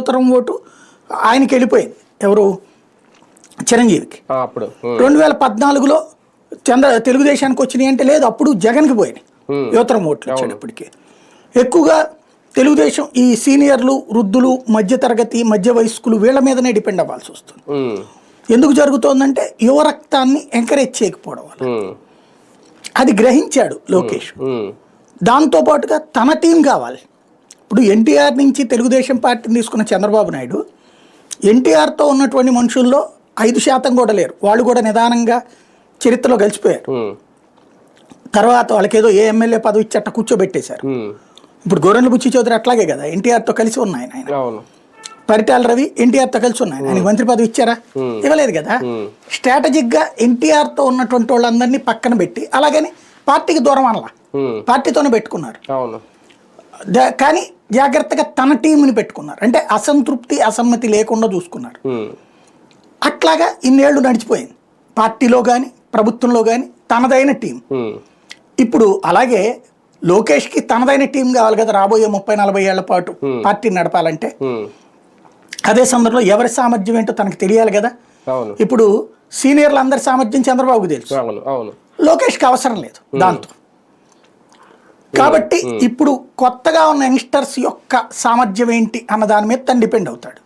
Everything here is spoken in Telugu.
యువతరం ఓటు ఆయనకి వెళ్ళిపోయింది, ఎవరు చిరంజీవికి. అప్పుడు 2014లో తెలుగుదేశానికి వచ్చినాయి అంటే లేదు, అప్పుడు జగన్కి పోయినాయి యువతరం ఓట్లు వచ్చేటప్పటికి. ఎక్కువగా తెలుగుదేశం ఈ సీనియర్లు, వృద్ధులు, మధ్యతరగతి, మధ్య వయస్కులు వీళ్ళ మీదనే డిపెండ్ అవ్వాల్సి వస్తుంది. ఎందుకు జరుగుతోందంటే యువ రక్తాన్ని ఎంకరేజ్ చేయకపోవడం వల్ల. అది గ్రహించాడు లోకేష్. దాంతోపాటుగా తన టీం కావాలి. ఇప్పుడు ఎన్టీఆర్ నుంచి తెలుగుదేశం పార్టీని తీసుకున్న చంద్రబాబు నాయుడు ఎన్టీఆర్తో ఉన్నటువంటి మనుషుల్లో 5% కూడా లేరు. వాళ్ళు కూడా నిదానంగా చరిత్రలో గెలిచిపోయారు. తర్వాత వాళ్ళకేదో ఏ ఎమ్మెల్యే పదవి ఇచ్చట కూర్చోబెట్టేశారు. ఇప్పుడు గోరెంట్ల బుచ్చి చౌదరి అట్లాగే కదా, ఎన్టీఆర్తో కలిసి ఉన్నాయి ఆయన. పరిటాల రవి ఎన్టీఆర్తో కలిసి ఉన్నాయి, ఆయనకి మంత్రి పదవి ఇచ్చారా? ఇవ్వలేదు కదా. స్ట్రాటజిక్గా ఎన్టీఆర్తో ఉన్నటువంటి వాళ్ళందరినీ పక్కన పెట్టి అలాగని పార్టీకి దూరం అనలా, పార్టీతోనే పెట్టుకున్నారు. కానీ జాగ్రత్తగా తన టీంని పెట్టుకున్నారు. అంటే అసంతృప్తి, అసమ్మతి లేకుండా చూసుకున్నారు. అట్లాగా ఇన్నేళ్లు నడిచిపోయింది పార్టీలో కానీ ప్రభుత్వంలో కానీ తనదైన టీం. ఇప్పుడు అలాగే లోకేష్కి తనదైన టీం కావాలి కదా రాబోయే 30-40 ఏళ్ల పాటు పార్టీని నడపాలంటే. అదే సందర్భంలో ఎవరి సామర్థ్యం ఏంటో తనకు తెలియాలి కదా. ఇప్పుడు సీనియర్లు అందరి సామర్థ్యం చంద్రబాబుకు తెలుసు, లోకేష్కి అవసరం లేదు దాంతో. కాబట్టి ఇప్పుడు కొత్తగా ఉన్న యంగ్స్టర్స్ యొక్క సామర్థ్యం ఏంటి అన్న దాని మీద తను డిపెండ్ అవుతాడు.